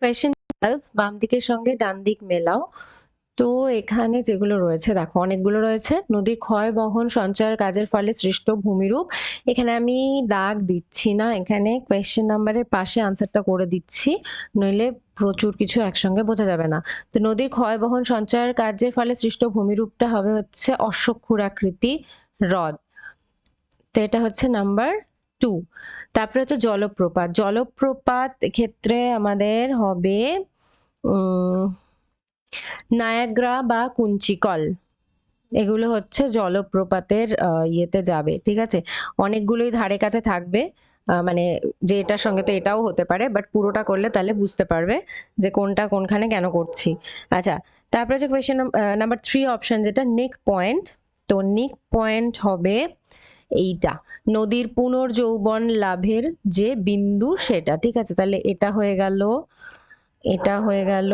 Question 12 বাম দিকের সঙ্গে ডান দিক মেলাও। তো এখানে যেগুলো রয়েছে দেখো অনেকগুলো রয়েছে। নদীর ক্ষয় বহন সঞ্চয়ের কাজের ফলে সৃষ্ট ভূমিরূপ। এখানে আমি দাগ দিচ্ছি না, এখানে কোয়েশ্চেন নাম্বারের পাশে আনসারটা করে দিচ্ছি, নইলে প্রচুর কিছু একসঙ্গে বোঝা যাবে না। তো নদীর ক্ষয় বহন সঞ্চয়ের কার্যের ফলে সৃষ্ট ভূমিরূপটা হবে হচ্ছে অশ্বক্ষুরাকৃতি হ্রদ। তো এটা হচ্ছে নাম্বার 2। তারপরে হচ্ছে জলপ্রপাত। জলপ্রপাত ক্ষেত্রে আমাদের হবে নায়াগ্রা বা কুঞ্চিকল। এগুলো হচ্ছে জলপ্রপাতের ইয়েতে যাবে, ঠিক আছে। অনেকগুলোই ধারে কাছে থাকবে, মানে যে এটার সঙ্গে তো এটাও হতে পারে, বাট পুরোটা করলে তাহলে বুঝতে পারবে যে কোনটা কোনখানে কেন করছি। আচ্ছা, তারপরে যে কোয়েশ্চেন নাম্বার 3 অপশন যেটা নিক পয়েন্ট। তো নিক পয়েন্ট হবে এইটা, নদীর পুনর্যৌবন লাভের যে বিন্দু সেটা, ঠিক আছে। তাহলে এটা হয়ে গেল, এটা হয়ে গেল,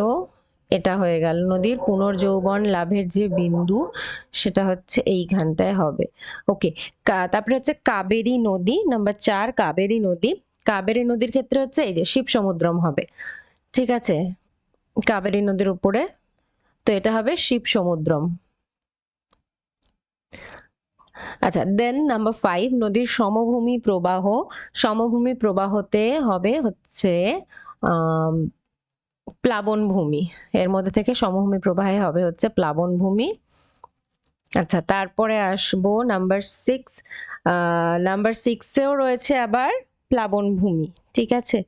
এটা হয়ে গেল নদীর পুনর্যৌবন লাভের যে বিন্দু সেটা হচ্ছে এইখানটায় হবে। ওকে, তারপরে হচ্ছে কাবেরী নদী নাম্বার 4। কাবেরী নদী, কাবেরী নদীর ক্ষেত্রে হচ্ছে এই যে শিব সমুদ্রম হবে, ঠিক আছে, কাবেরী নদীর উপরে। তো এটা হবে শিব সমুদ্রম। আচ্ছা, দেন নাম্বার 5 নদীর সমভূমি প্রবাহ। সমভূমি প্রবাহতে হবে হচ্ছে প্লাবন ভূমি। এর মধ্যে থেকে সমভূমি প্রবাহে হবে হচ্ছে প্লাবন ভূমি। আচ্ছা, তারপরে আসবো নাম্বার 6। নাম্বার 6এও রয়েছে আবার প্লাবন ভূমি, ঠিক আছে।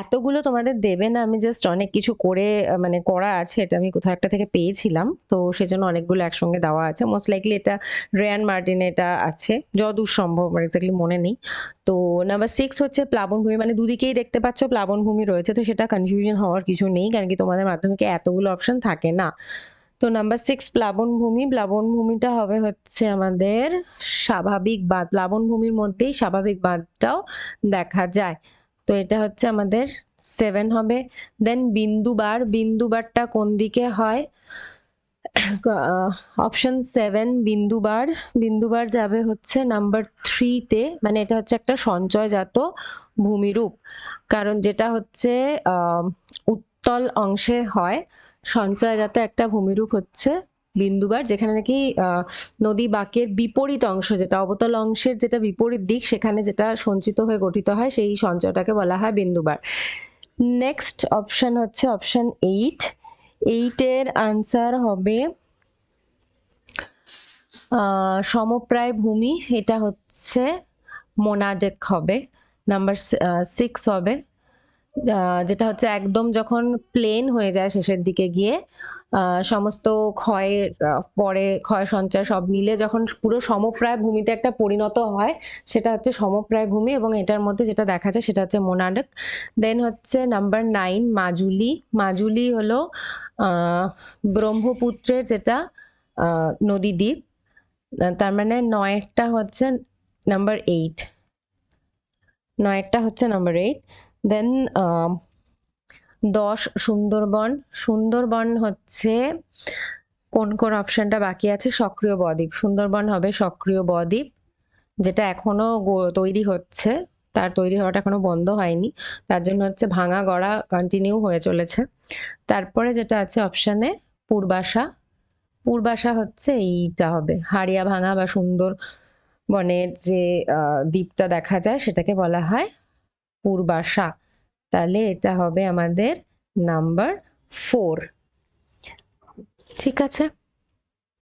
এতগুলো তোমাদের দেবে না, আমি জাস্ট অনেক কিছু করে মানে করা আছে, এটা আমি কোথাও একটা থেকে পেয়েছিলাম, তো সেজন্য অনেকগুলো একসঙ্গে দেওয়া আছে। মোস্ট লাইকলি এটা রেয়ান মার্টিন এটা আছে, যতদূর সম্ভব, আমার এক্স্যাক্টলি মনে নেই। তো নাম্বার 6 হচ্ছে প্লাবন ভূমি, মানে দুদিকেই দেখতে পাচ্ছ প্লাবন ভূমি রয়েছে, তো সেটা কনফিউশন হওয়ার কিছু নেই, কারণ কি তোমাদের মাধ্যমিকে এতগুলো অপশন থাকে না। তো নাম্বার 6 প্লাবন ভূমি। প্লাবন ভূমিটা হবে হচ্ছে আমাদের স্বাভাবিক বাঁধ, প্লাবন ভূমির মধ্যেই স্বাভাবিক বাঁধটাও দেখা যায়। তো এটা হচ্ছে আমাদের 7 হবে। দেন বিন্দুবার। বিন্দুবারটা কোন দিকে হয়? অপশন 7 বিন্দুবার। বিন্দুবার যাবে হচ্ছে নাম্বার 3-তে, মানে এটা হচ্ছে একটা সঞ্চয়জাত ভূমিরূপ, কারণ যেটা হচ্ছে উত্তল অংশে হয় সঞ্চয়জাত একটা ভূমিরূপ হচ্ছে বিন্দুবার, যেখানে নাকি নদী বাঁকের বিপরীত অংশ, যেটা অবতল অংশের যেটা বিপরীত দিক, সেখানে যেটা সঞ্চিত হয়ে গঠিত হয় সেই সঞ্চয়টাকে বলা হয় বিন্দুবার। নেক্সট অপশন হচ্ছে অপশন 8। 8-এর আনসার হবে সমপ্রায় ভূমি। এটা হচ্ছে মোনাডেক হবে। নাম্বার 6 হবে, যেটা হচ্ছে একদম যখন প্লেন হয়ে যায় শেষের দিকে গিয়ে, সমস্ত ক্ষয়ের পরে ক্ষয় সঞ্চয় সব মিলে যখন পুরো সমপ্রায় ভূমিতে একটা পরিণত হয়, সেটা হচ্ছে সমপ্রায় ভূমি, এবং এটার মধ্যে যেটা দেখা যায় সেটা হচ্ছে মোনাডেক। দেন হচ্ছে নাম্বার 9 মাজুলি। মাজুলি হলো ব্রহ্মপুত্রের যেটা নদীদ্বীপ। তার মানে 9টা হচ্ছে নাম্বার 8। 9টা হচ্ছে নাম্বার 8। দেন 10 সুন্দরবন। সুন্দরবন হচ্ছে কোন কোন অপশনটা বাকি আছে? সক্রিয় বদ্বীপ। সুন্দরবন হবে সক্রিয় বদ্বীপ, যেটা এখনো তৈরি হচ্ছে, তার তৈরি হওয়াটা এখনো বন্ধ হয়নি, তার জন্য হচ্ছে ভাঙা গড়া কন্টিনিউ হয়ে চলেছে। তারপরে যেটা আছে অপশানে পূর্বাশা। পূর্বাশা হচ্ছে এইটা হবে হাড়িয়া ভাঙা বা সুন্দর বনের যে দ্বীপটা দেখা যায় সেটাকে বলা হয় পূর্বাশা। তাহলে এটা হবে আমাদের নাম্বার 4, ঠিক আছে।